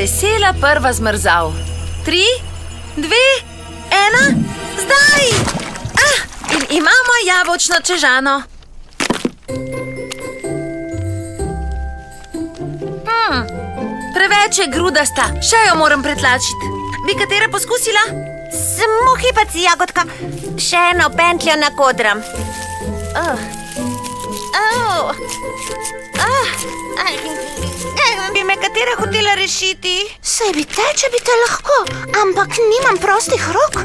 vesela prva zmrzav. 3, 2, 1, zdaj! In imamo jabolčno čežano. Preveč je grudasta, še jo moram pretlačiti. Bi katera poskusila? Samo hipac, Jagodka. Še eno pentljo nakodram. Bi me katera hotela rešiti? Saj bi te, če bi te lahko, ampak nimam prostih rok.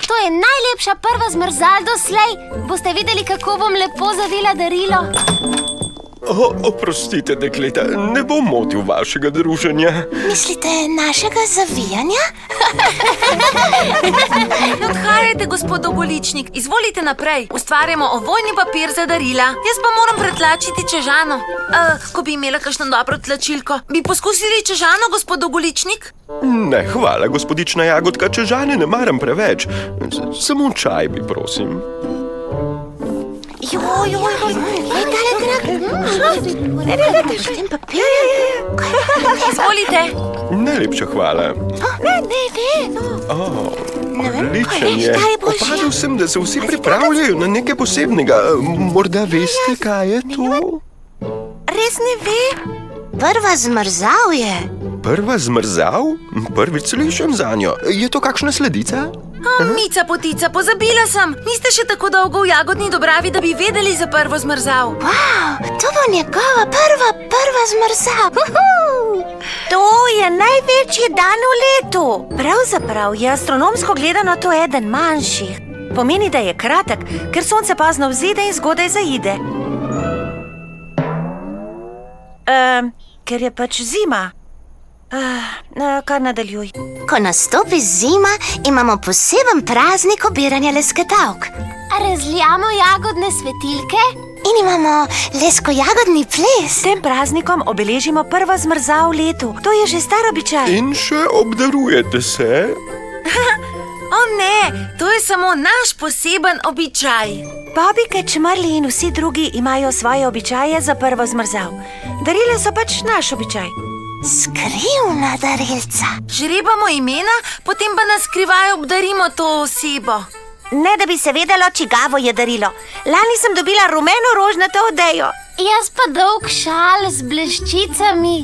To je najlepša prva zmrzal doslej. Boste videli, kako bom lepo zavila darilo. Oprostite, dekleta, ne bom motil vašega druženja. Mislite našega zavijanja? Ne odhajajte, gospod Dolgoličnik, izvolite naprej. Ustvarjamo ovojni papir za darila. Jaz pa moram pretlačiti čežano. Ko bi imela kakšno dobro tlačilko. Bi poskusili čežano, gospod Dolgoličnik? Ne, hvala, gospodična Jagodka, čežane ne maram preveč. Samo čaj bi, prosim. Izvolite. Najlepša hvala. Odličen je. Opazil sem, da se vsi pripravljajo na nekaj posebnega. Morda veste, kaj je to? Res ne ve? Prva zmrzal je. Prva zmrzal? Prvič slišim zanjo. Je to kakšna sledica? Mica potica, pozabila sem. Niste še tako dolgo v Jagodni Dobravi, da bi vedeli za prvo zmrzal. To bo njegova prva zmrzal. To je največji dan v letu. Pravzaprav je astronomsko gledano to eden manjših. Pomeni, da je kratek, ker sonce pozno vzide in zgodaj zaide. Ker je pač zima. Kar nadaljuj. Ko nastopi zima, imamo poseben praznik obiranja lesketavk. Razlijamo jagodne svetilke? In imamo lesko-jagodni ples. S tem praznikom obeležimo prvo zmrzal v letu. To je že star običaj. In še obdarujete se? O ne, to je samo naš poseben običaj. Babike, čmrli in vsi drugi imajo svoje običaje za prvo zmrzal. Darila so pač naš običaj. Skrivna darilca. Žrebamo imena, potem pa nas skrivaj obdarimo to osebo. Ne, da bi se vedelo, čigavo je darilo. Lani sem dobila rumeno rožnato odejo. Jaz pa dolg šal z bleščicami.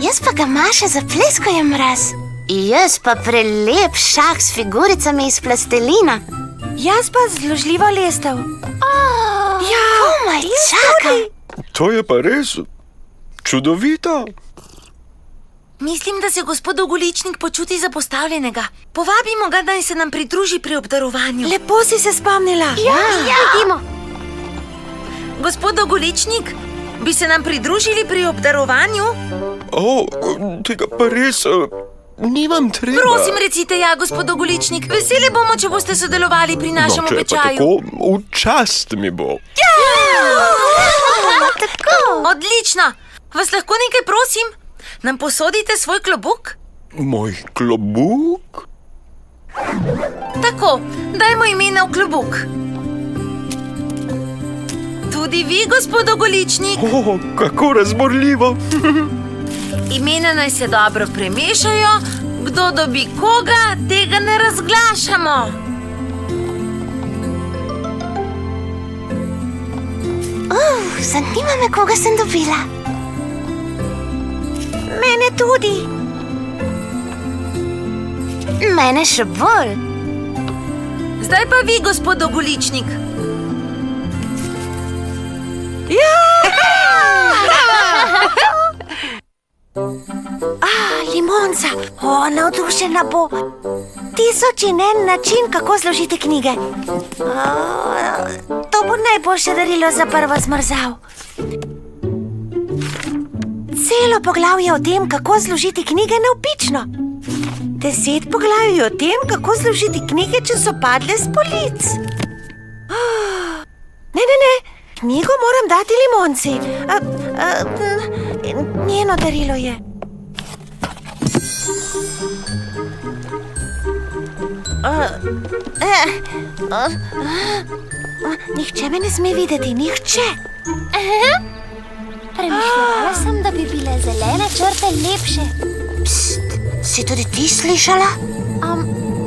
Jaz pa ga Maša za ples, ko je mraz. Jaz pa prelep šah s figuricami iz plastelina. Jaz pa zložljivo lestev. Komaj čakam. To je pa res čudovito. Mislim, da se gospod Dolgoličnik počuti zapostavljenega. Povabimo ga, da se nam pridruži pri obdarovanju. Lepo si se spomnila. Idimo. Gospod Dolgoličnik, bi se nam pridružili pri obdarovanju? Tega pa res nimam treba. Prosim, recite ja, gospod Dolgoličnik. Veseli bomo, če boste sodelovali pri našem običaju. No, če pa tako, v čast mi bo. Odlično. Vas lahko nekaj prosim? Nam posodite svoj klobuk? Moj klobuk? Tako, dajmo imena v klobuk. Tudi vi, gospod Dolgoličnik. Kako razborljivo. Imena naj se dobro premešajo. Kdo dobi koga, tega ne razglašamo. Zanima me, koga sem dobila. Mene tudi. Mene še bolj. Zdaj pa vi, gospod Dolgoličnik. Limonca. Navdušena bo. 1001 način, kako zložiti knjige. To bo najboljše darilo za prvo zmrzal. Celo poglavje o tem, kako zložiti knjige navpično. 10 poglavij o tem, kako zložiti knjige, če so padle s polic. Ne. Knjigo moram dati limonci. Njeno darilo je. Nihče me ne sme videti, nihče. Premišljala sem, da bi bile zelene črte lepše. Si tudi ti slišala?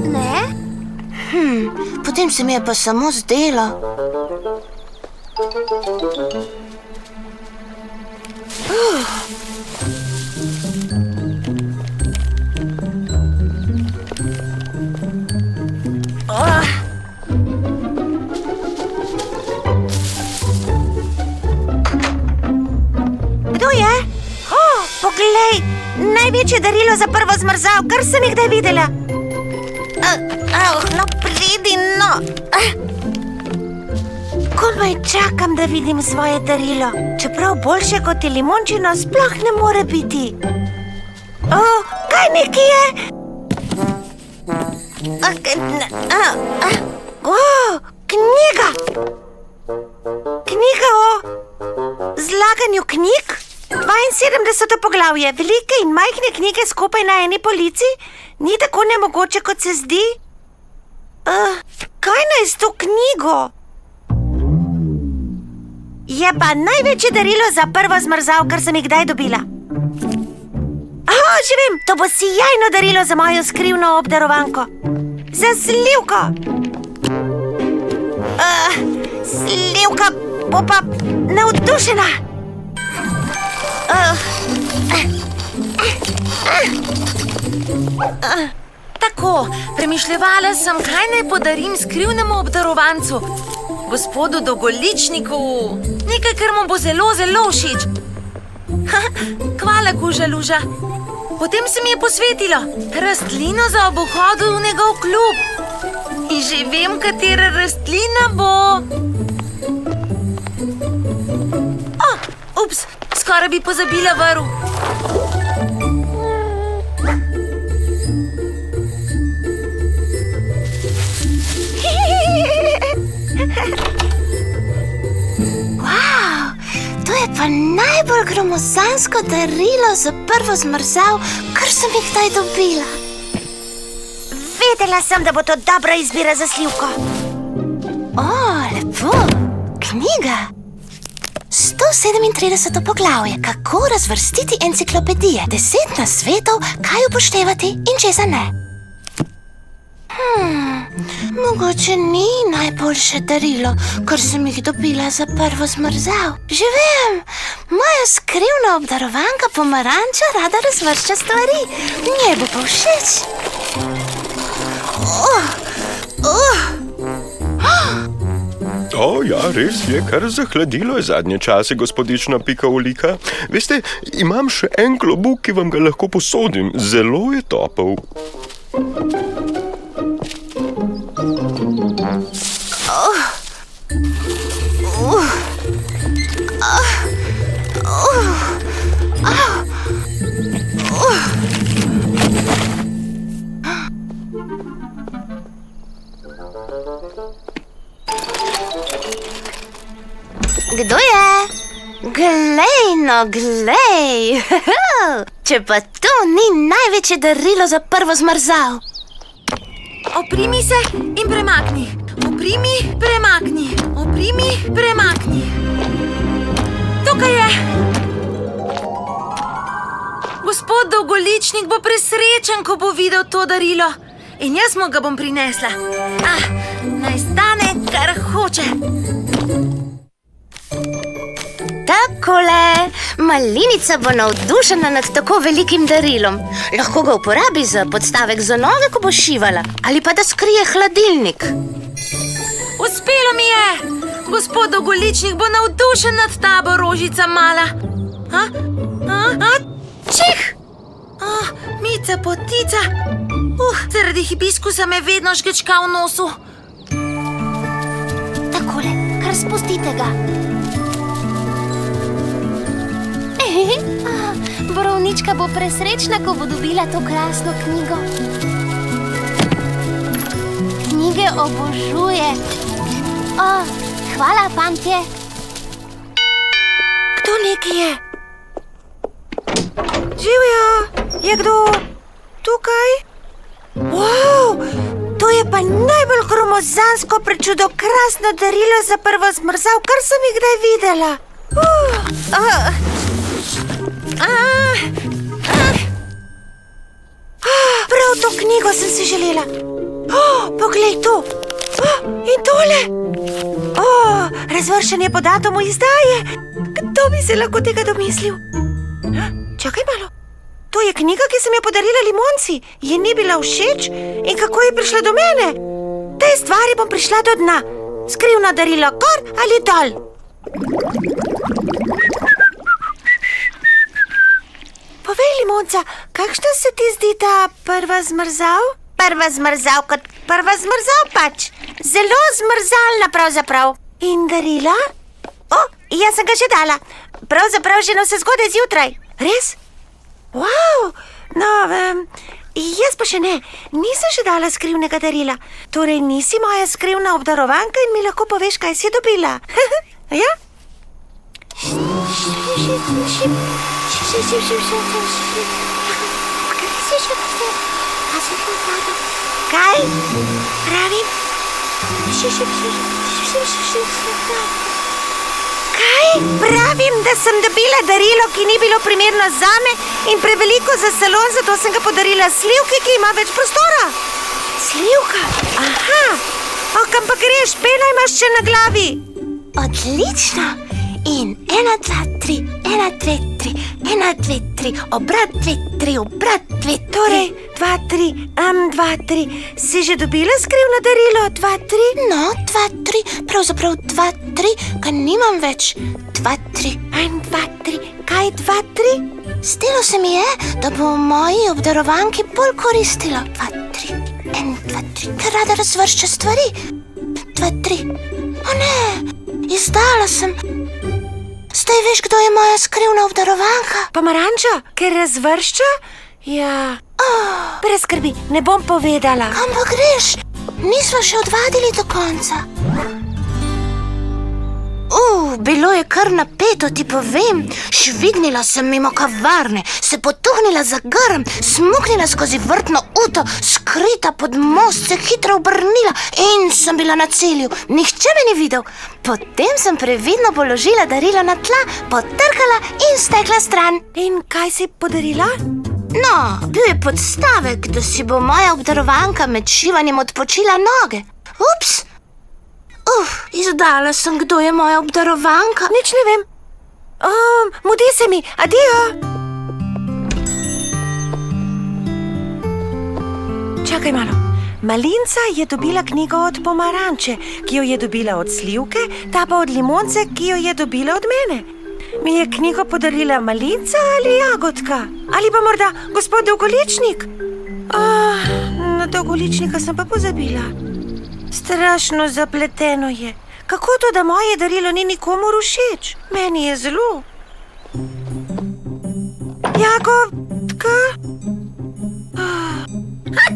Ne? Potem se mi je pa samo zdelo. Kdo je? Poglej, največje darilo za prvo zmrzav, kar sem jih kdaj videla. No, pridi, no. Komaj čakam, da vidim svoje darilo. Čeprav boljše kot je limončino sploh ne more biti. Kaj nekaj je? Knjiga! Knjiga o zlaganju knjig? 72. poglavje. Velike in majhne knjige skupaj na eni polici? Ni tako nemogoče, kot se zdi? Kaj naj s to knjigo? Je pa največje darilo za prvo zmrzav, kar sem jih kdaj dobila. Že vem, to bo sijajno darilo za mojo skrivno obdarovanko. Za Slivko. Slivka bo pa navdušena. Tako, premišljevala sem, kaj naj podarim skrivnemu obdarovancu, gospodu Dolgoličniku. Nekaj, kar mu bo zelo, zelo všeč. Hvala, kuža Luža. Potem se mi je posvetilo rastlino za ob vhodu v njegov klub. In že vem, katera rastlina bo. Ups, skoraj bi pozabila vrv. To je pa najbolj gromozansko darilo za prvo zmrzav, kar sem jih kdaj dobila. Vedela sem, da bo to dobra izbira za Slivko. Lepo. Knjiga. 137. poglavje. Kako razvrstiti enciklopedije. 10 nasvetov, kaj upoštevati in česa ne. Mogoče ni najboljše darilo, kar sem jih dobila za prvo zmrzav. Že vem, moja skrivna obdarovanka pomaranča rada razvršča stvari. Njej bo pa všeč. Ja, res je, kar zahladilo je zadnje čase, gospodična Pikaolika. Veste, imam še en klobuk, ki vam ga lahko posodim. Zelo je topel. Kdo je? Glej, no, glej. Če pa to ni največje darilo za prvo zmrzav. Oprimi se in premakni. Oprimi, premakni. Oprimi, premakni. Tukaj je. Gospod Dolgoličnik bo presrečen, ko bo videl to darilo. In jaz mu ga bom prinesla. Naj stane, kar hoče. Takole, Malinica bo navdušena nad tako velikim darilom. Lahko ga uporabi za podstavek za noge, ko bo šivala. Ali pa da skrije hladilnik. Uspelo mi je! Gospod Dolgoličnik bo navdušen nad tabo, rožica mala. Čih! Mica potica. Zaradi hibiskusa me vedno žgečka v nosu. Takole, kar spustite ga. Borovnička bo presrečna, ko bo dobila to krasno knjigo. Knjige obožuje. Hvala, fantje. Kdo nekaj je? Živjo, je kdo tukaj? To je pa najbolj gromozansko, prečudokrasno darilo za prvo zmrzav, kar sem jih kdaj videla. Prav to knjigo sem si želela. Poglej to. In tole. Razvrščanje po datumu izdaje. Kdo bi se lahko tega domislil? Čakaj malo. To je knjiga, ki sem jo podarila limonci. Ji ni bila všeč in kako je prišla do mene? Tej stvari bom prišla do dna. Skrivno darilo gor ali dol. Povej, limonca, kakšna se ti zdi ta prva zmrzav? Prva zmrzav kot prva zmrzav pač. Zelo zmrzalna pravzaprav. In darila? Jaz sem ga že dala. Pravzaprav že vse zgodaj zjutraj. Res? Wow, no, jaz pa še ne. Nisem še dala skrivnega darila. Torej nisi moja skrivna obdarovanka in mi lahko poveš, kaj si dobila. Ja? Kaj? Pravim? Kaj? Pravim, da sem dobila darilo, ki ni bilo primerno zame in preveliko za salon, zato sem ga podarila Slivki, ki ima več prostora. Slivka? Aha. Ampak greš, pena imaš še na glavi. Odlično. In 1, 2, 3, 1, 2, 3, 1, 2, 3, obrat 2, 3, obrat 2, 3. Torej, 2, 3, 2, 3. Si že dobila skrivno darilo? 2, 3? No, 2, 3, pravzaprav 2, 3, ga nimam več. 2, 3. 1, 2, 3. Kaj 2, 3? Zdelo se mi je, da bo moji obdarovanki bolj koristilo. 2, 3, 1, 2, 3, ker rada razvršča stvari. 2, 3. O ne, izdala sem. Zdaj veš, kdo je moja skrivna obdarovanka? Pomaranča, ker razvršča? Ja. Brez skrbi, ne bom povedala. Kam pa greš? Nisva še odvadili do konca. Bilo je kar napeto, ti povem. Švignila sem mimo kavarne, se potuhnila za grm, smuknila skozi vrtno uto, skrita pod most, se hitro obrnila in sem bila na cilju. Nihče me ni videl. Potem sem previdno položila darilo na tla, potrkala in stekla stran. In kaj si podarila? No, bil je podstavek, da si bo moja obdarovanka med šivanjem odpočila noge. Ups! Izdala sem, kdo je moja obdarovanka. Nič ne vem. Mudi se mi, adijo. Čakaj malo. Malinca je dobila knjigo od Pomaranče, ki jo je dobila od Slivke, ta pa od Limonce, ki jo je dobila od mene. Mi je knjigo podarila Malinca ali Jagodka? Ali pa morda gospod Dolgoličnik? Na Dolgoličnika sem pa pozabila. Strašno zapleteno je. Kako to, da moje darilo ni nikomur všeč? Meni je zelo. Jagodka?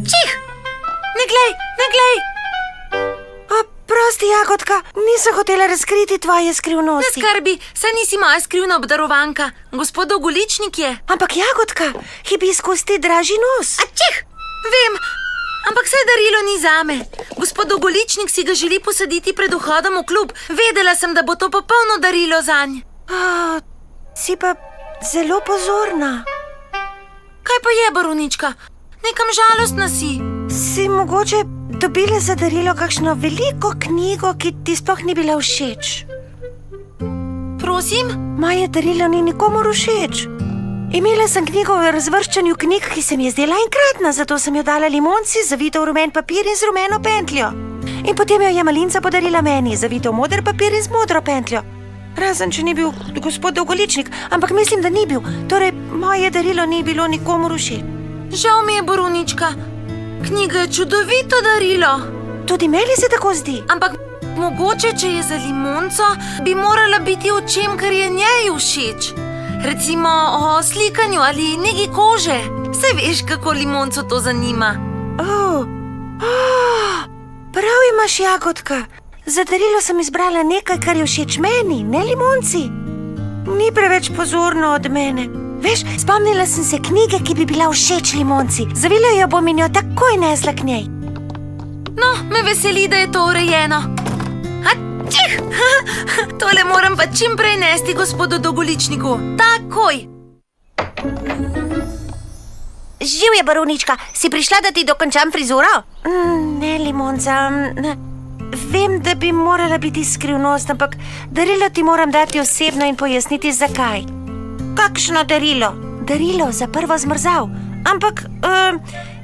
Čih! Ne glej! Prosti, Jagodka, nisem hotela razkriti tvoje Ne skrivnosti. skrbi, saj nisi moja skrivna obdarovanka. Gospod Dolgoličnik je. Ampak, Jagodka, hibiskus ti draži nos. Čih! Vem, ampak saj darilo ni zame. Gospod Dolgoličnik si ga želi posaditi pred vhodom v klub. Vedela sem, da bo to popolno darilo zanj. Si pa zelo pozorna. Kaj pa je, Baronička? Nekam žalostna si. Si mogoče dobila za darilo kakšno veliko knjigo, ki ti sploh ni bila všeč? Prosim? Moje darilo ni nikomur všeč. Imela sem knjigo o razvrščanju knjig, ki se mi je zdela enkratna, zato sem jo dala Limonci, zavito v rumen papir in z rumeno pentljo. In potem jo je Malinca podarila meni, zavito v moder papir in z modro pentljo. Razen, če ni bil gospod Dolgoličnik, ampak mislim, da ni bil. Torej, moje darilo ni bilo nikomur všeč. Žal mi je, Baronička. Knjiga je čudovito darilo. Tudi meni se tako zdi. Ampak mogoče, če je za Limonco, bi morala biti o čem, kar je njej všeč. Recimo o slikanju ali negi kože. Saj veš, kako Limonco to zanima. Prav imaš, Jagodka. Za darilo sem izbrala nekaj, kar je všeč meni, ne Limonci. Ni preveč pozorno od mene. Veš, spomnila sem se knjige, ki bi bila všeč Limonci. Zavila jo bom in jo takoj nesla k njej. No, me veseli, da je to urejeno. Čih! Tole moram pa čim prej nesti gospodu Dolgoličniku. Takoj! Živje, barovnička, si prišla, da ti dokončam frizuro? Ne, limonca. Vem, da bi morala biti skrivnost, ampak darilo ti moram dati osebno in pojasniti, zakaj. Kakšno darilo? Darilo za prvo zmrzav. Ampak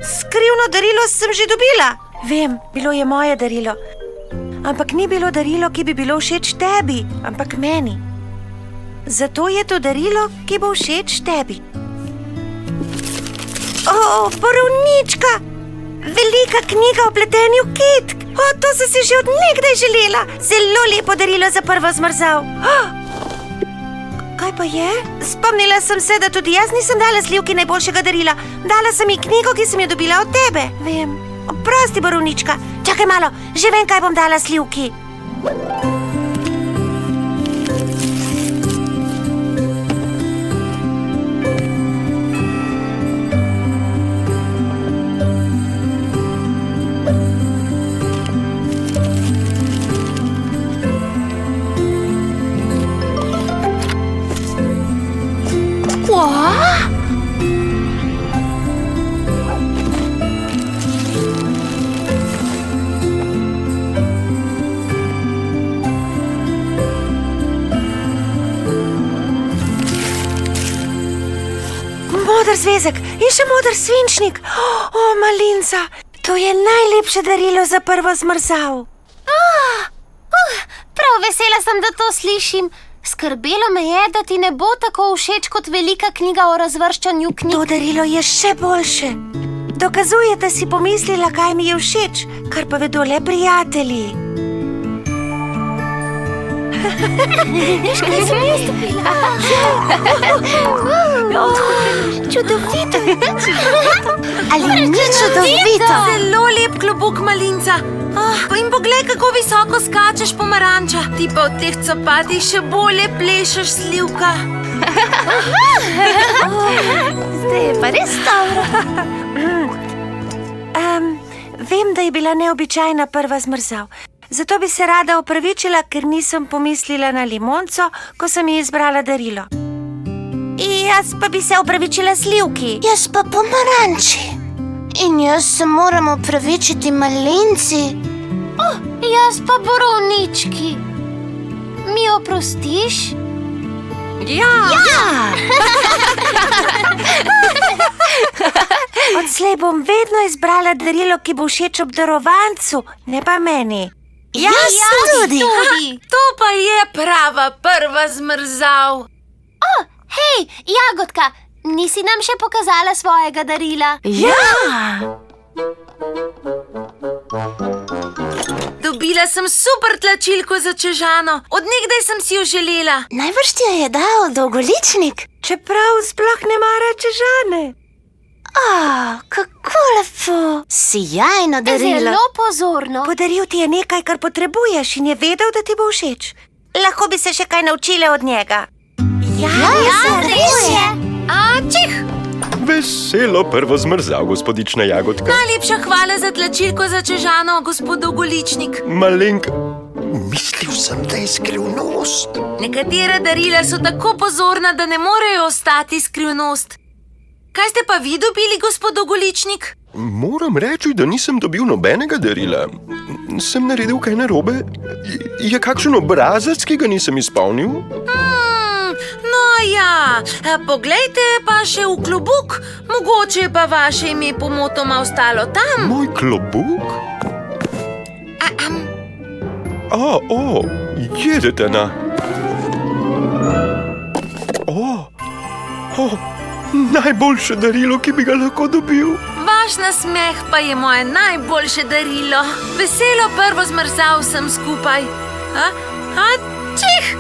skrivno darilo sem že dobila. Vem, bilo je moje darilo. Ampak ni bilo darilo, ki bi bilo všeč tebi, ampak meni. Zato je to darilo, ki bo všeč tebi. O, borovnička! Velika knjiga o pletenju kitk! O, to sem si že od nekdaj želela! Zelo lepo darilo za prvo zmrzav! Kaj pa je? Spomnila sem se, da tudi jaz nisem dala Slivki najboljšega darila. Dala sem ji knjigo, ki sem jo dobila od tebe. Vem. Prosti, borovnička. Čakaj malo, že vem, kaj bom dala Slivki. Moder zvezek in še moder svinčnik. O, malinca, to je najlepše darilo za prvo zmrzav. Prav vesela sem, da to slišim. Skrbelo me je, da ti ne bo tako všeč kot velika knjiga o razvrščanju knjig. To darilo je še boljše. Dokazuje, da si pomislila, kaj mi je všeč, kar pa vedo le prijatelji. Kaj sem jaz dobila? Čudovito. Ali ni čudovito? Zelo lep klobuk, malinca. In poglej, kako visoko skačeš, pomaranča. Ti pa v teh copatih še bolje plešeš, Slivka. Zdaj je pa res dobro. Vem, da je bila neobičajna prva zmrzav. Zato bi se rada opravičila, ker nisem pomislila na limonco, ko sem ji izbrala darilo. Jaz pa bi se opravičila Slivki. Jaz pa pomaranči. In jaz se moram opravičiti malinci. Jaz pa borovnički. Mi oprostiš? Ja! Odslej bom vedno izbrala darilo, ki bo všeč obdarovancu, ne pa meni. Jaz tudi. To pa je prava prva zmrzav. Hej, Jagodka, nisi nam še pokazala svojega darila? Ja. Dobila sem super tlačilko za čežano. Od nekdaj sem si jo želela. Najbrž ti jo je dal dolgoličnik. Čeprav sploh ne mara čežane. Kako lepo. Sijajno darilo. Zelo pozorno. Podaril ti je nekaj, kar potrebuješ in je vedel, da ti bo všeč. Lahko bi se še kaj naučila od njega. Ja, res je. Čih! Veselo prvo zmrzav, gospodična Jagodka. Najlepša hvala za tlačilko za čežano, gospod Dolgoličnik. Malenka, mislil sem, da je skrivnost. Nekatera darila so tako pozorna, da ne morejo ostati skrivnost. Kaj ste pa vi dobili, gospod Dolgoličnik? Moram reči, da nisem dobil nobenega darila. Sem naredil kaj narobe? Je kakšen obrazec, ki ga nisem izpolnil? No ja, poglejte pa še v klobuk. Mogoče je pa vaše ime pomotoma ostalo tam. Moj klobuk? Jedetena. Najboljše darilo, ki bi ga lahko dobil. Vaš nasmeh pa je moje najboljše darilo. Veselo prvo zmrzav sem skupaj. Čih!